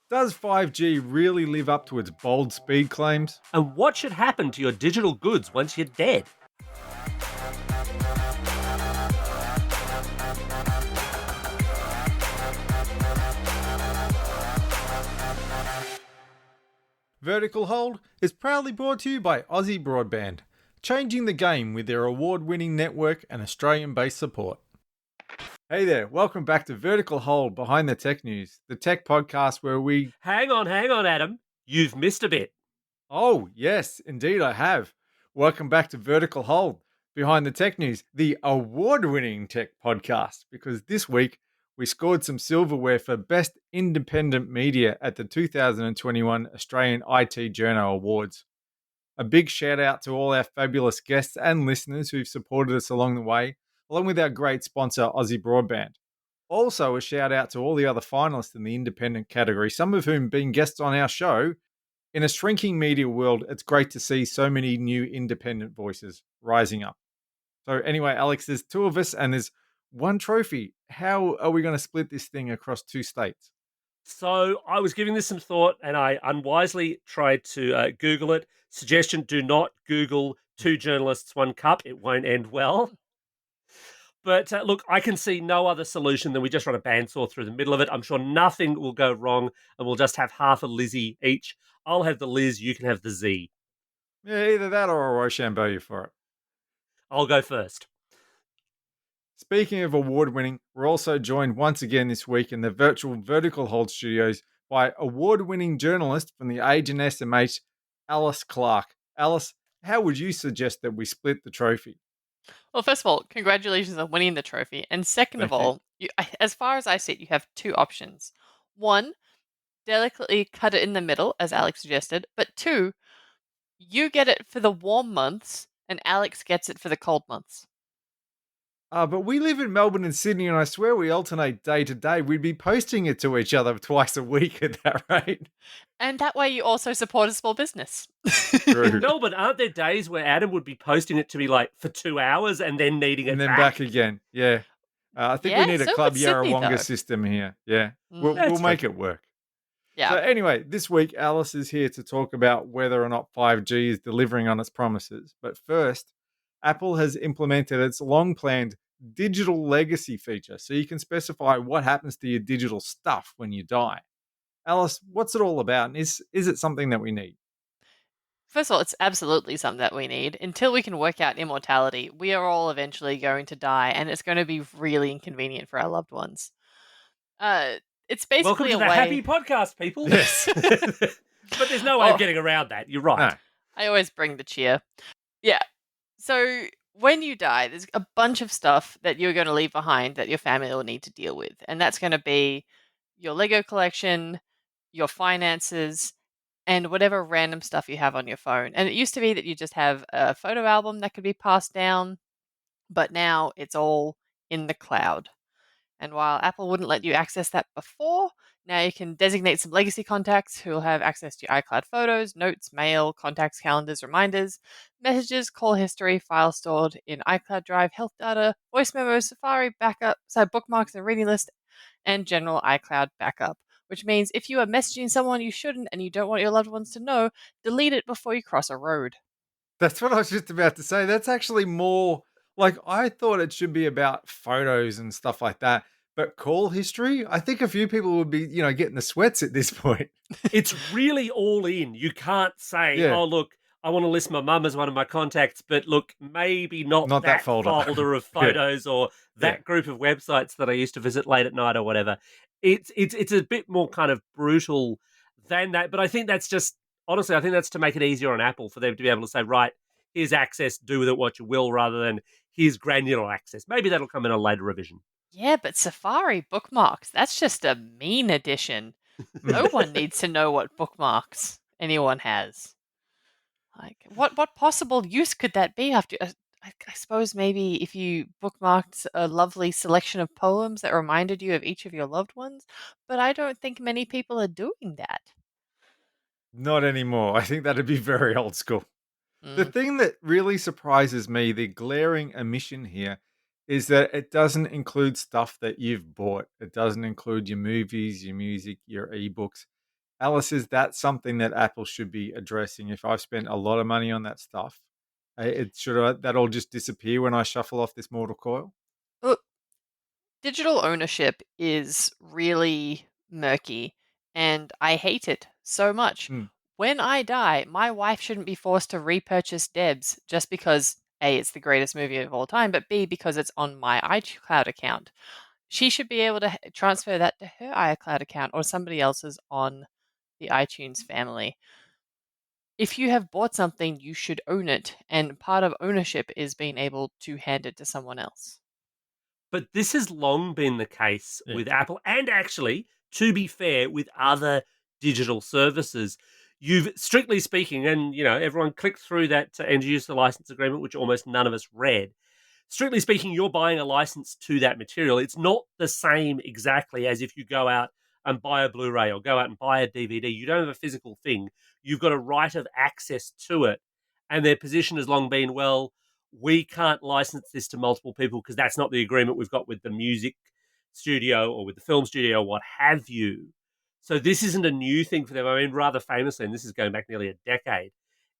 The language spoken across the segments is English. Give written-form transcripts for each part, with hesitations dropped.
Does 5G really live up to its bold speed claims? And what should happen to your digital goods once you're dead? Vertical Hold is proudly brought to you by Aussie Broadband, changing the game with their award-winning network and Australian-based support. Hey there, welcome back to Vertical Hold Behind the Tech News, the tech podcast where we... Hang on, Adam. You've missed a bit. Oh, yes, indeed I have. Welcome back to Vertical Hold Behind the Tech News, the award-winning tech podcast, because this week we scored some silverware for Best Independent Media at the 2021 Australian IT Journal Awards. A big shout out to all our fabulous guests and listeners who've supported us along the way, along with our great sponsor, Aussie Broadband. Also, a shout out to all the other finalists in the independent category, some of whom being guests on our show. In a shrinking media world, it's great to see so many new independent voices rising up. So anyway, Alex, there's two of us and there's one trophy. How are we going to split this thing across two states? So I was giving this some thought and I unwisely tried to Google it. Suggestion, do not Google two journalists, one cup. It won't end well. But look, I can see no other solution than we just run a bandsaw through the middle of it. I'm sure nothing will go wrong and we'll just have half a Lizzie each. I'll have the Liz, you can have the Z. Yeah, either that or a Rochambeau for it. I'll go first. Speaking of award-winning, we're also joined once again this week in the virtual Vertical Hold studios by award-winning journalist from the Age and SMH, Alice Clarke. Alice, how would you suggest that we split the trophy? Well, first of all, congratulations on winning the trophy. And second of Thank you. all, as far as I see it, you have two options. One, delicately cut it in the middle, as Alex suggested. But two, you get it for the warm months, and Alex gets it for the cold months. But we live in Melbourne and Sydney, and I swear we alternate day to day. We'd be posting it to each other twice a week at that rate. And that way you also support a small business. In Melbourne, aren't there days where Adam would be posting it to me like for 2 hours and then needing it and then back again? Yeah. I think we need a Club Yarrawonga system here. Yeah. We'll make it work. Yeah. So anyway, this week, Alice is here to talk about whether or not 5G is delivering on its promises. But first, Apple has implemented its long-planned digital legacy feature, so you can specify what happens to your digital stuff when you die. Alice, what's it all about? And is it something that we need? First of all, it's absolutely something that we need. Until we can work out immortality, we are all eventually going to die, and it's going to be really inconvenient for our loved ones. It's basically welcome to the happy podcast, people. Yes. But there's no way of getting around that. You're right. No. I always bring the cheer. Yeah. So when you die, there's a bunch of stuff that you're going to leave behind that your family will need to deal with. And that's going to be your Lego collection, your finances, and whatever random stuff you have on your phone. And it used to be that you just have a photo album that could be passed down, but now it's all in the cloud. And while Apple wouldn't let you access that before, now you can designate some legacy contacts who will have access to your iCloud photos, notes, mail, contacts, calendars, reminders, messages, call history, files stored in iCloud Drive, health data, voice memos, Safari, bookmarks and reading list, and general iCloud backup. Which means if you are messaging someone you shouldn't and you don't want your loved ones to know, delete it before you cross a road. That's what I was just about to say. That's actually more like I thought it should be about photos and stuff like that. But call history, I think a few people would be, getting the sweats at this point. It's really all in. You can't say, oh, look, I want to list my mum as one of my contacts, but look, maybe not that folder of photos or that group of websites that I used to visit late at night or whatever. It's a bit more kind of brutal than that. But I think that's just, honestly, I think that's to make it easier on Apple for them to be able to say, right, here's access, do with it what you will, rather than here's granular access. Maybe that'll come in a later revision. Yeah, but Safari bookmarks, that's just a mean addition. No one needs to know what bookmarks anyone has. Like, what possible use could that be after? I suppose maybe if you bookmarked a lovely selection of poems that reminded you of each of your loved ones, but I don't think many people are doing that. Not anymore. I think that'd be very old school. The thing that really surprises me, the glaring omission here, is that it doesn't include stuff that you've bought. It doesn't include your movies, your music, your ebooks. Alice, is that something that Apple should be addressing? If I've spent a lot of money on that stuff, that all just disappear when I shuffle off this mortal coil? Look, digital ownership is really murky, and I hate it so much. Mm, When I die, my wife shouldn't be forced to repurchase Debs just because A, it's the greatest movie of all time, but B, because it's on my iCloud account. She should be able to transfer that to her iCloud account or somebody else's on the iTunes family. If you have bought something, you should own it, and part of ownership is being able to hand it to someone else. But this has long been the case yeah. with Apple, and actually, to be fair, with other digital services. You've, strictly speaking, and everyone clicked through that end user license agreement, which almost none of us read. Strictly speaking, you're buying a license to that material. It's not the same exactly as if you go out and buy a Blu-ray or go out and buy a DVD. You don't have a physical thing. You've got a right of access to it. And their position has long been, well, we can't license this to multiple people because that's not the agreement we've got with the music studio or with the film studio or what have you. So this isn't a new thing for them. I mean, rather famously, and this is going back nearly a decade,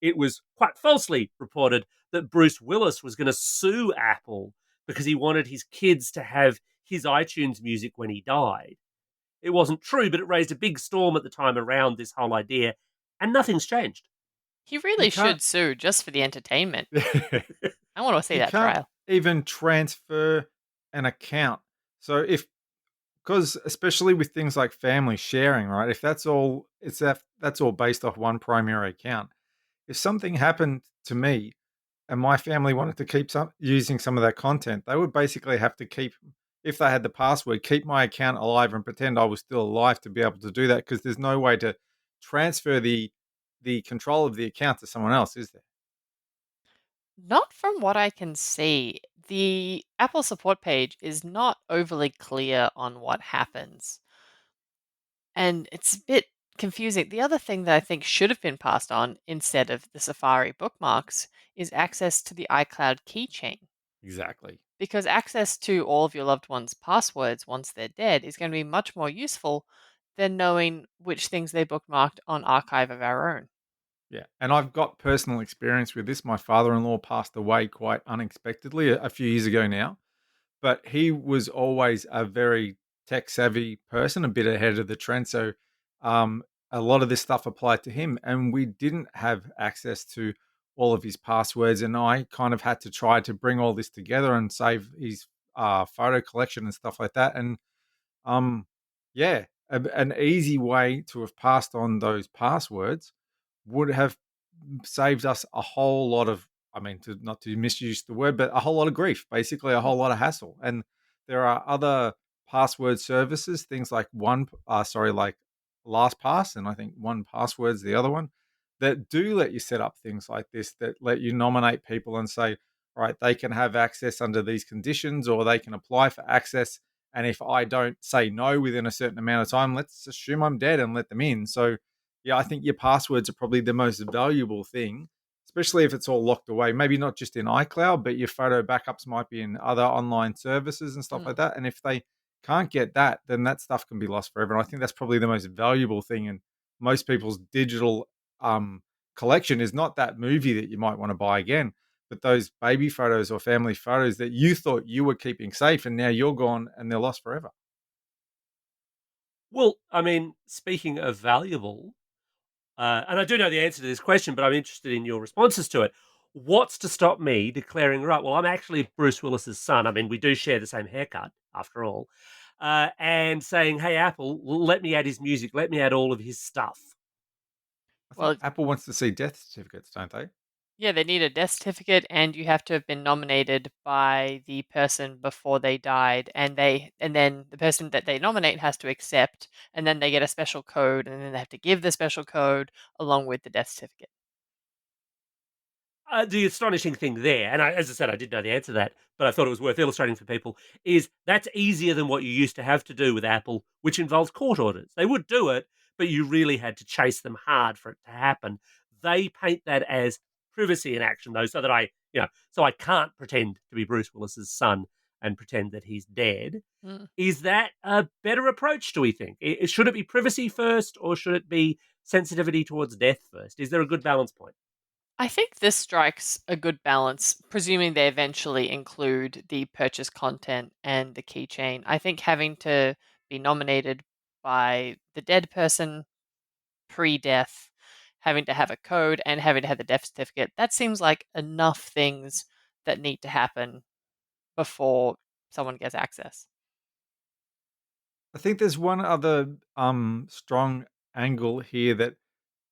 it was quite falsely reported that Bruce Willis was going to sue Apple because he wanted his kids to have his iTunes music when he died. It wasn't true, but it raised a big storm at the time around this whole idea, and nothing's changed. He You really can't. should sue just for the entertainment. I want to see You that can't trial. even transfer an account. So because especially with things like family sharing, right? If that's all, that's all based off one primary account. If something happened to me and my family wanted to keep using some of that content, they would basically have to keep, if they had the password, keep my account alive and pretend I was still alive to be able to do that, because there's no way to transfer the control of the account to someone else, is there? Not from what I can see. The Apple support page is not overly clear on what happens, and it's a bit confusing. The other thing that I think should have been passed on instead of the Safari bookmarks is access to the iCloud keychain. Exactly. Because access to all of your loved ones' passwords once they're dead is going to be much more useful than knowing which things they bookmarked on Archive of Our Own. Yeah. And I've got personal experience with this. My father-in-law passed away quite unexpectedly a few years ago now, but he was always a very tech savvy person, a bit ahead of the trend. So um, a lot of this stuff applied to him, and we didn't have access to all of his passwords. And I kind of had to try to bring all this together and save his photo collection and stuff like that. And um, yeah, an easy way to have passed on those passwords would have saved us a whole lot of, I mean, to not to misuse the word, but a whole lot of grief, basically a Mm. whole lot of hassle. And there are other password services, things like like LastPass, and I think One Password's the other one, that do let you set up things like this, that let you nominate people and say, right, they can have access under these conditions, or they can apply for access. And if I don't say no within a certain amount of time, let's assume I'm dead and let them in. So yeah, I think your passwords are probably the most valuable thing, especially if it's all locked away. Maybe not just in iCloud, but your photo backups might be in other online services and stuff like Mm. that. And if they can't get that, then that stuff can be lost forever. And I think that's probably the most valuable thing in most people's digital collection is not that movie that you might want to buy again, but those baby photos or family photos that you thought you were keeping safe, and now you're gone and they're lost forever. Well, I mean, speaking of valuable, and I do know the answer to this question, but I'm interested in your responses to it. What's to stop me declaring, right, well, I'm actually Bruce Willis's son. I mean, we do share the same haircut, after all. And saying, hey, Apple, let me add his music. Let me add all of his stuff. I think Well, Apple wants to see death certificates, don't they? yeah, they need a death certificate, and you have to have been nominated by the person before they died, and then the person that they nominate has to accept, and then they get a special code, and then they have to give the special code along with the death certificate. The astonishing thing there, and as I said, I did know the answer to that, but I thought it was worth illustrating for people, is that's easier than what you used to have to do with Apple, which involves court orders. They would do it, but you really had to chase them hard for it to happen. They paint that as privacy in action, though, so that so I can't pretend to be Bruce Willis's son and pretend that he's dead. Mm. Is that a better approach, do we think? Should it be privacy first, or should it be sensitivity towards death first? Is there a good balance point? I think this strikes a good balance, presuming they eventually include the purchase content and the keychain. I think having to be nominated by the dead person pre-death, having to have a code, and having to have the death certificate, that seems like enough things that need to happen before someone gets access. I think there's one other strong angle here that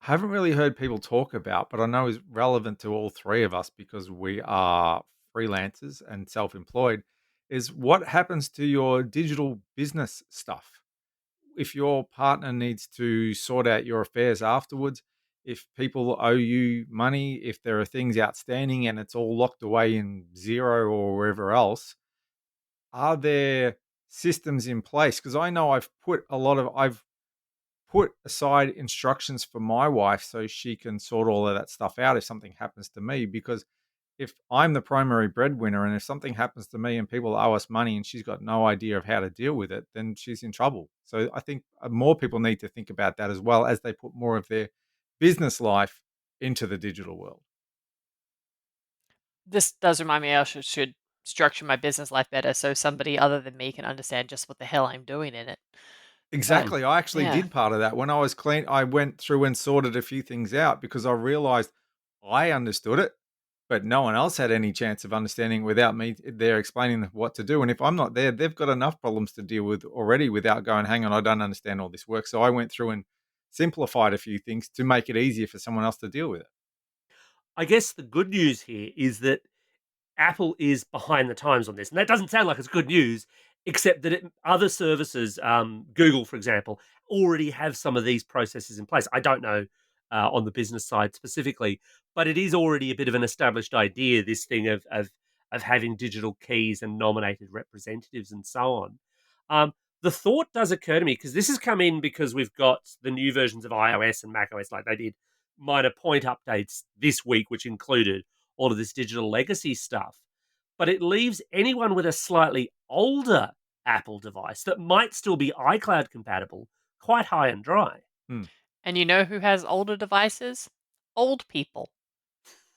I haven't really heard people talk about, but I know is relevant to all three of us because we are freelancers and self-employed, is what happens to your digital business stuff? If your partner needs to sort out your affairs afterwards, if people owe you money, if there are things outstanding and it's all locked away in Zero or wherever else, are there systems in place? Because I know I've put aside instructions for my wife so she can sort all of that stuff out if something happens to me. Because if I'm the primary breadwinner and if something happens to me and people owe us money and she's got no idea of how to deal with it, then she's in trouble. So I think more people need to think about that as well as they put more of their business life into the digital world. This does remind me I should structure my business life better so somebody other than me can understand just what the hell I'm doing in it. But Exactly. I actually yeah, did part of that. When I was clean, I went through and sorted a few things out because I realized I understood it, but no one else had any chance of understanding without me there explaining what to do. And if I'm not there, they've got enough problems to deal with already without going, hang on, I don't understand all this work. So I went through and simplified a few things to make it easier for someone else to deal with it. I guess the good news here is that Apple is behind the times on this, and that doesn't sound like it's good news, except that other services, Google, for example, already have some of these processes in place. I don't know on the business side specifically, but it is already a bit of an established idea. This thing of having digital keys and nominated representatives and so on. The thought does occur to me because this has come in because we've got the new versions of iOS and macOS, like they did minor point updates this week, which included all of this digital legacy stuff. But it leaves anyone with a slightly older Apple device that might still be iCloud compatible quite high and dry. Hmm. and you know who has older devices? Old people.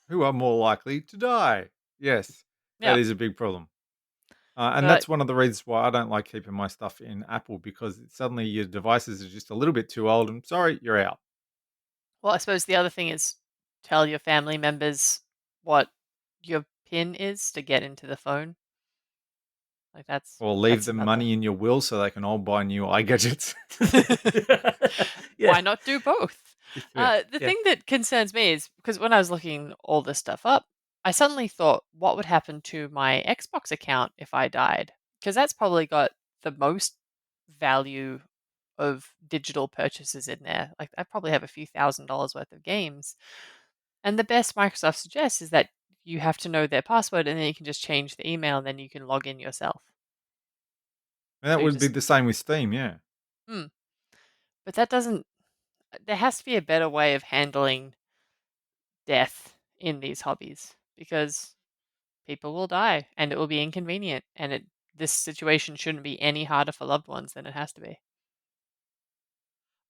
Who are more likely to die? Yes, that Yeah, is a big problem. And but that's one of the reasons why I don't like keeping my stuff in Apple because suddenly your devices are just a little bit too old and sorry, you're out. well, I suppose the other thing is tell your family members what your PIN is to get into the phone. Like Or leave that's them another. money in your will so they can all buy new iGadgets. Yeah. Why not do both? Yeah. The Yeah. thing that concerns me is because when I was looking all this stuff up, I suddenly thought, what would happen to my Xbox account if I died? Because that's probably got the most value of digital purchases in there. Like I probably have a few $1,000s worth of games. And the best Microsoft suggests is that you have to know their password and then you can just change the email and then you can log in yourself. And that So you would be just, the same with Steam, yeah. hmm. But that doesn't, there has to be a better way of handling death in these hobbies because people will die and it will be inconvenient and this situation shouldn't be any harder for loved ones than it has to be.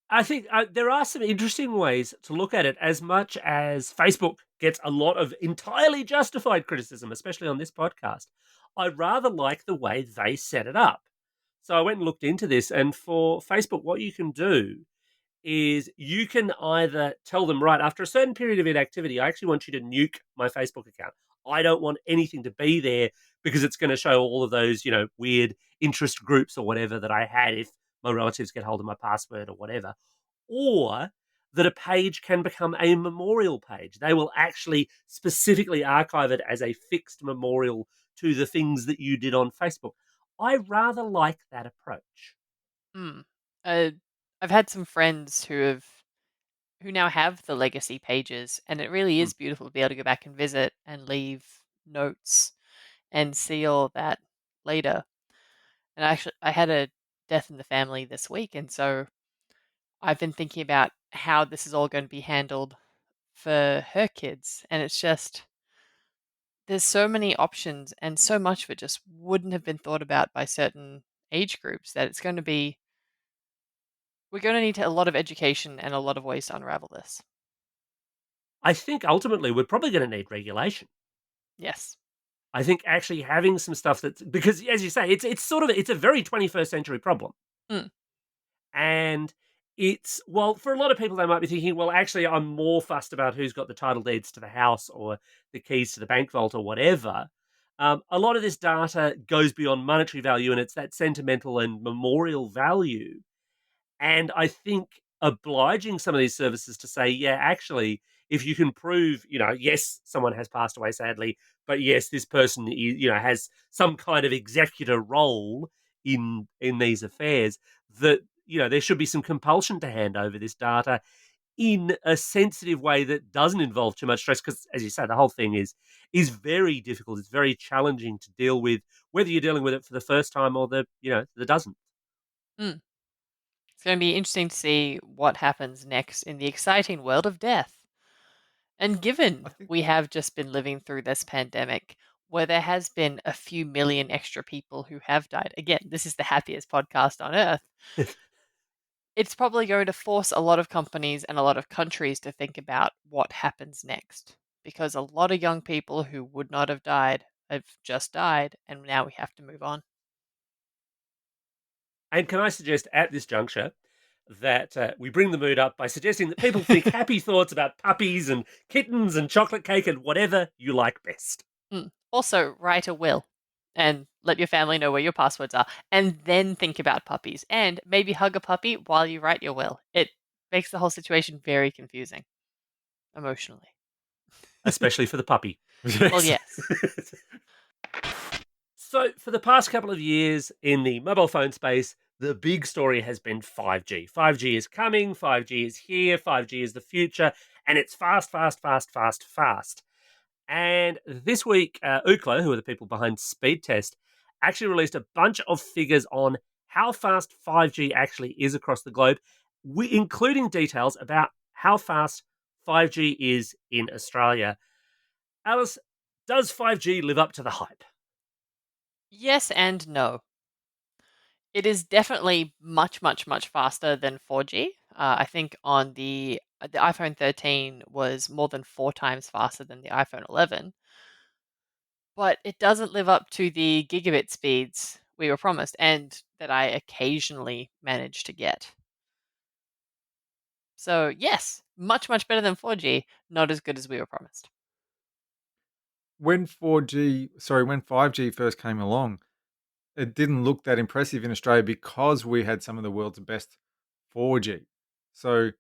I think there are some interesting ways to look at it. As much as Facebook gets a lot of entirely justified criticism, especially on this podcast, I rather like the way they set it up. So I went and looked into this, and for Facebook, what you can do is you can either tell them, right, after a certain period of inactivity, I actually want you to nuke my Facebook account. I don't want anything to be there because it's going to show all of those, weird interest groups or whatever that I had if my relatives get hold of my password or whatever. Or that a page can become a memorial page. They will actually specifically archive it as a fixed memorial to the things that you did on Facebook. I rather like that approach. Mm. Uh, I've had some friends who now have the legacy pages, and it really Hmm. is beautiful to be able to go back and visit and leave notes and see all that later. And actually, I had a death in the family this week, and so I've been thinking about how this is all going to be handled for her kids, and it's just there's so many options, and so much of it just wouldn't have been thought about by certain age groups that we're going to need a lot of education and a lot of ways to unravel this. I think ultimately we're probably going to need regulation. Yes. I think actually having some stuff that's because, as you say, it's a very 21st century problem. Mm. And for a lot of people, they might be thinking, well, actually, I'm more fussed about who's got the title deeds to the house or the keys to the bank vault or whatever. A lot of this data goes beyond monetary value, and it's that sentimental and memorial value. And I think obliging some of these services to say, yeah, actually, if you can prove, yes, someone has passed away sadly, but yes, this person, has some kind of executor role in these affairs, that there should be some compulsion to hand over this data in a sensitive way that doesn't involve too much stress. Because, as you say, the whole thing is very difficult. It's very challenging to deal with, whether you're dealing with it for the first time or the doesn't. Mm. It's going to be interesting to see what happens next in the exciting world of death. And given we have just been living through this pandemic where there has been a few million extra people who have died, again, this is the happiest podcast on earth. It's probably going to force a lot of companies and a lot of countries to think about what happens next, because a lot of young people who would not have died have just died, and now we have to move on. And can I suggest at this juncture that we bring the mood up by suggesting that people think happy thoughts about puppies and kittens and chocolate cake and whatever you like best. Also, write a will and let your family know where your passwords are, and then think about puppies, and maybe hug a puppy while you write your will. It makes the whole situation very confusing emotionally. Especially for the puppy. Well, yes. So, for the past couple of years in the mobile phone space, the big story has been 5G. 5G is coming, 5G is here, 5G is the future, and it's fast, fast, fast, fast, fast. And this week, Ookla, who are the people behind Speed Test, actually released a bunch of figures on how fast 5G actually is across the globe, including details about how fast 5G is in Australia. Alice, does 5G live up to the hype? Yes and no. It is definitely much, much, much faster than 4G. I think on the iPhone 13 was more than 4 times faster than the iPhone 11. But it doesn't live up to the gigabit speeds we were promised and that I occasionally manage to get. So, yes, much, much better than 4G, not as good as we were promised. When 5G first came along, it didn't look that impressive in Australia because we had some of the world's best 4G. So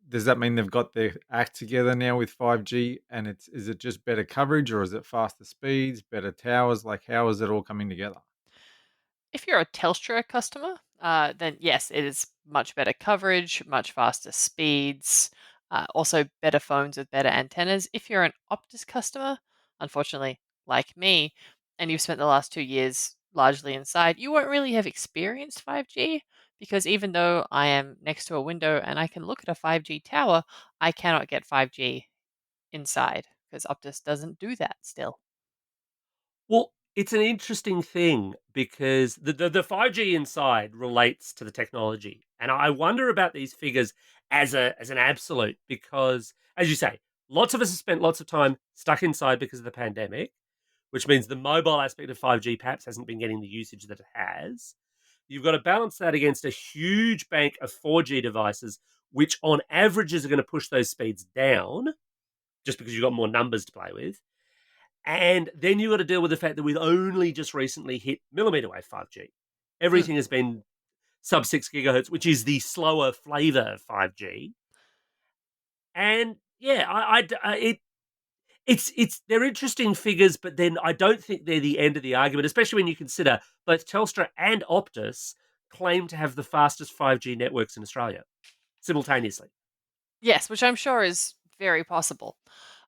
does that mean they've got their act together now with 5G, and is it just better coverage, or is it faster speeds, better towers? Like, how is it all coming together? If you're a Telstra customer, then yes, it is much better coverage, much faster speeds, also better phones with better antennas. If you're an Optus customer, unfortunately, like me, and you've spent the last 2 years largely inside, you won't really have experienced 5G, because even though I am next to a window and I can look at a 5G tower, I cannot get 5G inside because Optus doesn't do that still. Well, it's an interesting thing because the 5G inside relates to the technology. And I wonder about these figures as an absolute because, as you say, lots of us have spent lots of time stuck inside because of the pandemic, which means the mobile aspect of 5G perhaps hasn't been getting the usage that it has. You've got to balance that against a huge bank of 4G devices, which on averages are going to push those speeds down just because you've got more numbers to play with. And then you've got to deal with the fact that we've only just recently hit millimeter wave 5G. Everything has been sub 6 gigahertz, which is the slower flavor of 5G. And yeah, they're interesting figures, but then I don't think they're the end of the argument, especially when you consider both Telstra and Optus claim to have the fastest 5G networks in Australia simultaneously. Yes, which I'm sure is very possible.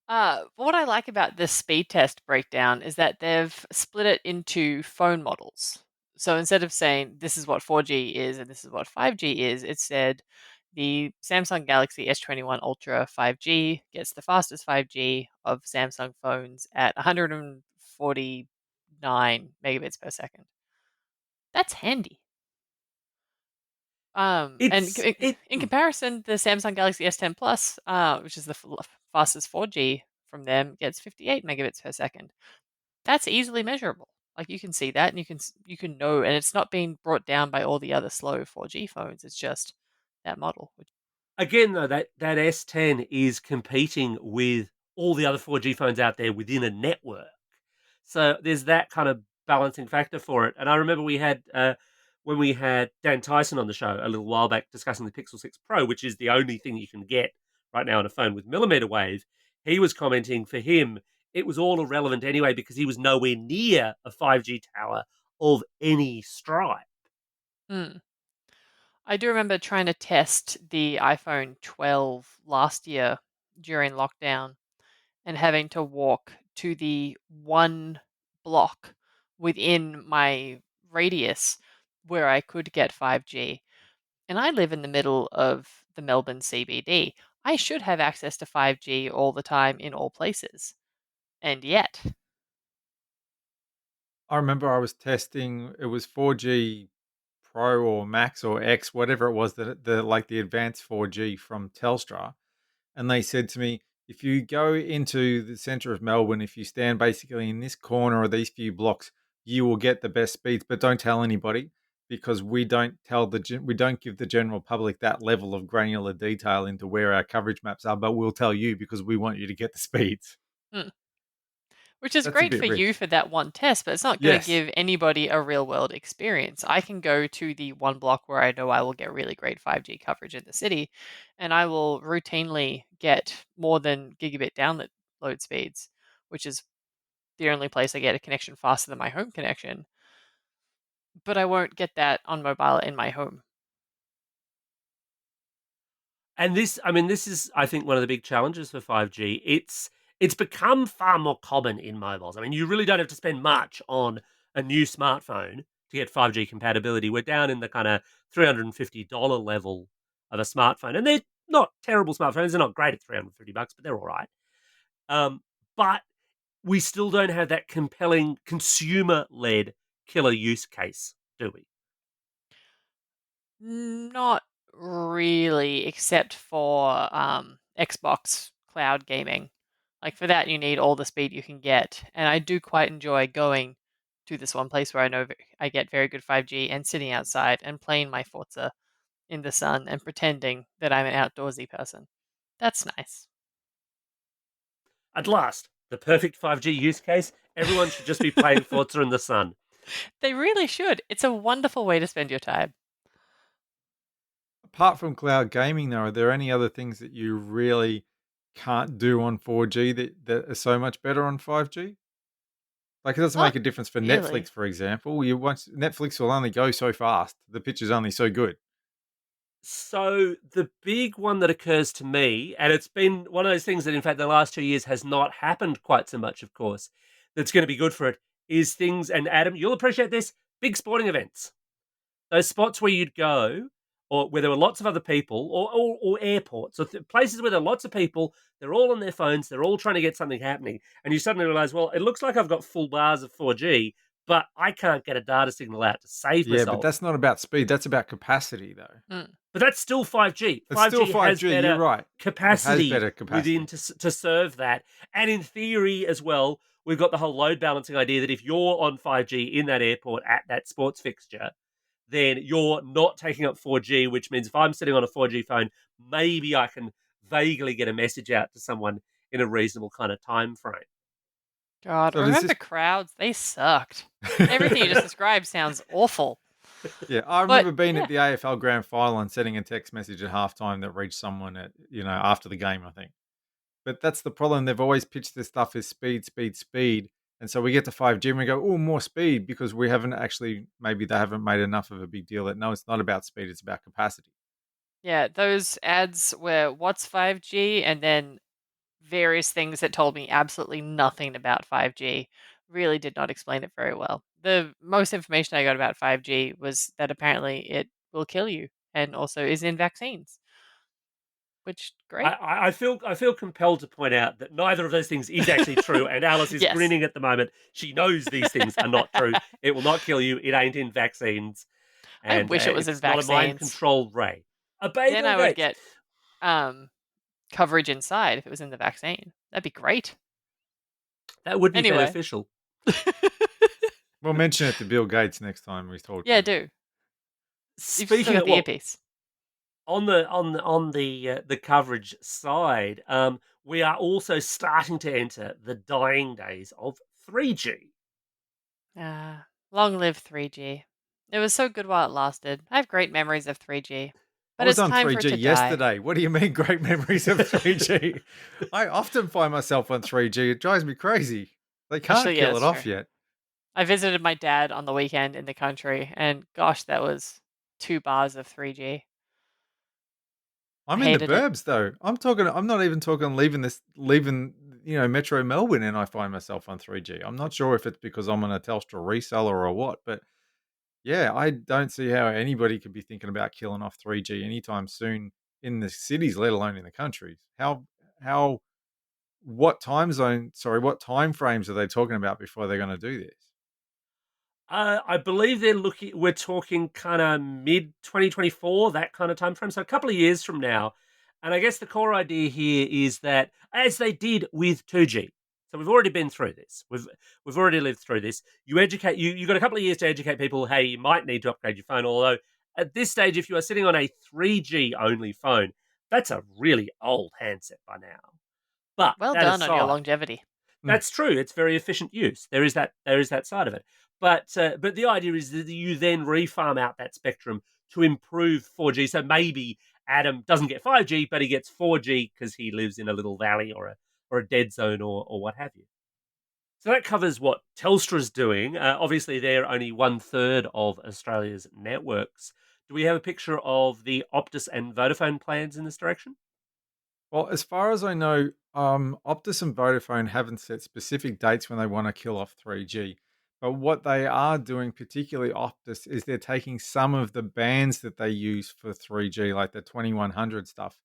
What I like about this speed test breakdown is that they've split it into phone models. So instead of saying this is what 4G is and this is what 5G is, it said the Samsung Galaxy S21 Ultra 5G gets the fastest 5G of Samsung phones at 149 megabits per second. That's handy. And in comparison, the Samsung Galaxy S10 Plus, which is the fastest 4G from them, gets 58 megabits per second. That's easily measurable. Like you can see that, and you can know, and it's not being brought down by all the other slow 4G phones. It's just that model. Again, though, that S10 is competing with all the other 4G phones out there within a network. So there's that kind of balancing factor for it. And I remember we had when we had Dan Tyson on the show a little while back discussing the Pixel 6 Pro, which is the only thing you can get right now on a phone with millimeter wave. He was commenting for him it was all irrelevant anyway because he was nowhere near a 5G tower of any stripe. I do remember trying to test the iPhone 12 last year during lockdown and having to walk to the one block within my radius where I could get 5G. And I live in the middle of the Melbourne CBD. I should have access to 5G all the time in all places. And yet. I remember I was testing, it was 4G Pro or Max or X, whatever it was, the advanced 4G from Telstra. And they said to me, if you go into the center of Melbourne, if you stand basically in this corner or these few blocks, you will get the best speeds, but don't tell anybody because we don't give the general public that level of granular detail into where our coverage maps are, but we'll tell you because we want you to get the speeds. Which is great for you for that one test, but it's not going to give anybody a real world experience. I can go to the one block where I know I will get really great 5G coverage in the city, and I will routinely get more than gigabit download speeds, which is the only place I get a connection faster than my home connection. But I won't get that on mobile in my home. And this is, I think, one of the big challenges for 5G. It's become far more common in mobiles. I mean, you really don't have to spend much on a new smartphone to get 5G compatibility. We're down in the kind of $350 level of a smartphone. And they're not terrible smartphones. They're not great at $350, but they're all right. But we still don't have that compelling consumer-led killer use case, do we? Not really, except for Xbox cloud gaming. Like for that, you need all the speed you can get. And I do quite enjoy going to this one place where I know I get very good 5G and sitting outside and playing my Forza in the sun and pretending that I'm an outdoorsy person. That's nice. At last, the perfect 5G use case. Everyone should just be playing Forza in the sun. They really should. It's a wonderful way to spend your time. Apart from cloud gaming, though, are there any other things that you really can't do on 4G that are so much better on 5G? Like it doesn't make a difference for Netflix, for example. Netflix will only go so fast. The picture's only so good. So the big one that occurs to me, and it's been one of those things that, in fact, the last 2 years has not happened quite so much, of course, that's going to be good for it, is things, and Adam, you'll appreciate this, big sporting events. Those spots where you'd go, or where there were lots of other people, or airports, or places where there are lots of people, they're all on their phones, they're all trying to get something happening, and you suddenly realize, well, it looks like I've got full bars of 4G, but I can't get a data signal out to save myself. Yeah, but that's not about speed. That's about capacity, though. But that's still 5G. It's still 5G. Has better You're right. Capacity, it has better capacity within to serve that. And in theory as well, we've got the whole load balancing idea that if you're on 5G in that airport at that sports fixture, then you're not taking up 4G, which means if I'm sitting on a 4G phone, maybe I can vaguely get a message out to someone in a reasonable kind of time frame. God, so remember crowds? They sucked. Everything you just described sounds awful. Yeah, I remember being at the AFL Grand Final and sending a text message at halftime that reached someone after the game, I think. But that's the problem. They've always pitched this stuff as speed, speed, speed. And so we get to 5G and we go, oh, more speed, because we haven't maybe they haven't made enough of a big deal that no, it's not about speed, it's about capacity. Yeah, those ads were what's 5G and then various things that told me absolutely nothing about 5G really did not explain it very well. The most information I got about 5G was that apparently it will kill you and also is in vaccines. which great. I feel compelled to point out that neither of those things is actually true, and Alice is grinning at the moment. She knows these things are not true. It will not kill you. It ain't in vaccines. I And wish it was in it's not a vaccines. mind-controlled ray. Obey then Bill I would Gates. get coverage inside if it was in the vaccine. That'd be great. That would be beneficial. We'll mention it to Bill Gates next time we talk. Yeah, do. Speaking of the earpiece. On the coverage side, we are also starting to enter the dying days of 3G. Long live 3G. It was so good while it lasted. I have great memories of 3G. But I was it's on time 3G for it to yesterday. Die. What do you mean, great memories of 3G? I often find myself on 3G. It drives me crazy. They can't kill it off yet. I visited my dad on the weekend in the country, and gosh, that was 2 bars of 3G. I'm in the burbs though. I'm not even talking leaving Metro Melbourne, and I find myself on 3G. I'm not sure if it's because I'm on a Telstra reseller or what, but yeah, I don't see how anybody could be thinking about killing off 3G anytime soon in the cities, let alone in the countries. What time frames are they talking about before they're going to do this? I believe we're talking kind of mid 2024, that kind of time frame. So a couple of years from now. And I guess the core idea here is that, as they did with 2G, so we've already been through this. We've already lived through this. You educate you got a couple of years to educate people. Hey, you might need to upgrade your phone. Although at this stage, if you are sitting on a 3G only phone, that's a really old handset by now. But well done on your longevity. That's true. It's very efficient use. There is that side of it. But the idea is that you then refarm out that spectrum to improve 4G. So maybe Adam doesn't get 5G, but he gets 4G because he lives in a little valley or a dead zone or what have you. So that covers what Telstra's doing. Obviously, they're only 1/3 of Australia's networks. Do we have a picture of the Optus and Vodafone plans in this direction? Well, as far as I know, Optus and Vodafone haven't set specific dates when they want to kill off 3G. But what they are doing, particularly Optus, is they're taking some of the bands that they use for 3G, like the 2100 stuff,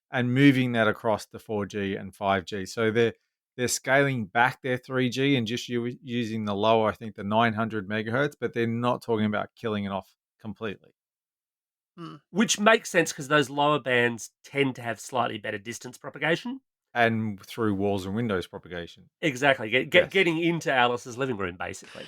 and moving that across to 4G and 5G. So they're scaling back their 3G and just using the lower, I think the 900 megahertz, but they're not talking about killing it off completely. Which makes sense because those lower bands tend to have slightly better distance propagation. And through walls and windows propagation. Exactly. Getting into Alice's living room, basically.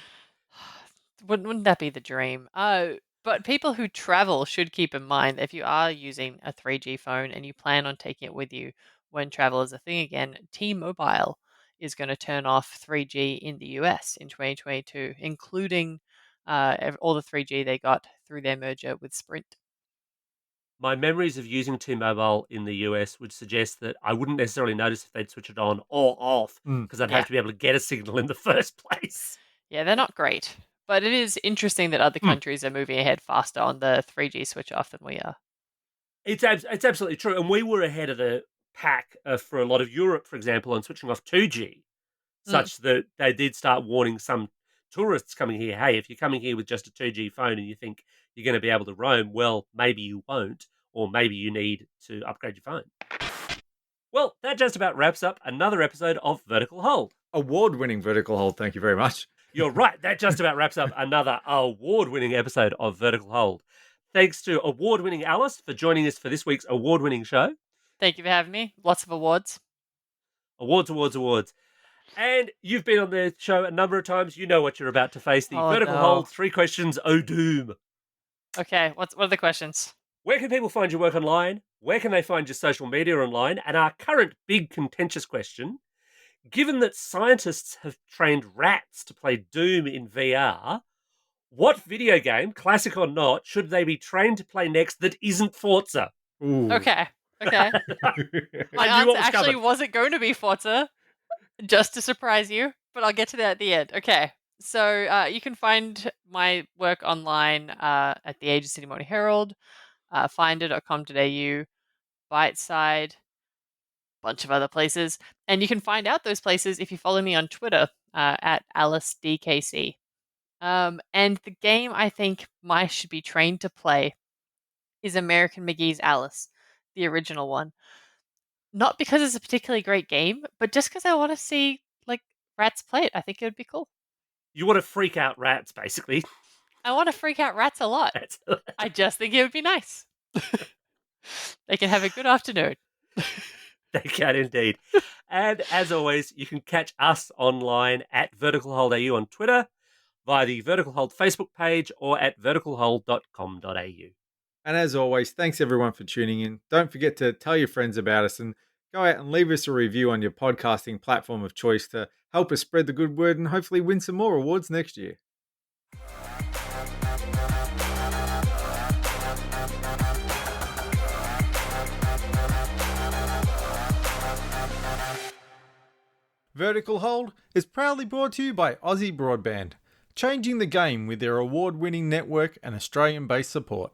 Wouldn't that be the dream? But people who travel should keep in mind that if you are using a 3G phone and you plan on taking it with you when travel is a thing again, T-Mobile is going to turn off 3G in the US in 2022, including all the 3G they got through their merger with Sprint. My memories of using T-Mobile in the US would suggest that I wouldn't necessarily notice if they'd switch it on or off because I'd have to be able to get a signal in the first place. Yeah, they're not great. But it is interesting that other countries are moving ahead faster on the 3G switch off than we are. It's absolutely true. And we were ahead of the pack for a lot of Europe, for example, on switching off 2G, such that they did start warning some tourists coming here, hey, if you're coming here with just a 2G phone and you think you're going to be able to roam, well, maybe you won't, or maybe you need to upgrade your phone. Well, that just about wraps up another episode of Vertical Hold. Award-winning Vertical Hold, thank you very much. You're right, that just about wraps up another award-winning episode of Vertical Hold. Thanks to award-winning Alice for joining us for this week's award-winning show. Thank you for having me. Lots of awards. Awards. And you've been on the show a number of times. You know what you're about to face. The Vertical Hold 3 questions, oh doom. Okay, what are the questions? Where can people find your work online? Where can they find your social media online? And our current big contentious question, given that scientists have trained rats to play Doom in VR, what video game, classic or not, should they be trained to play next that isn't Forza? Ooh. Okay. My answer actually wasn't going to be Forza, just to surprise you, but I'll get to that at the end. Okay. So you can find my work online at the Age of City Morning Herald, finder.com.au, Byteside, bunch of other places. And you can find out those places if you follow me on Twitter at AliceDKC. And the game I think mice should be trained to play is American McGee's Alice, the original one. Not because it's a particularly great game, but just because I want to see like rats play it. I think it would be cool. You want to freak out rats, basically. I want to freak out rats a lot. I just think it would be nice. They can have a good afternoon. They can indeed. And as always, you can catch us online at verticalhold.au on Twitter, via the Vertical Hold Facebook page, or at verticalhold.com.au. And as always, thanks everyone for tuning in. Don't forget to tell your friends about us and go out and leave us a review on your podcasting platform of choice to help us spread the good word and hopefully win some more awards next year. Vertical Hold is proudly brought to you by Aussie Broadband, changing the game with their award-winning network and Australian-based support.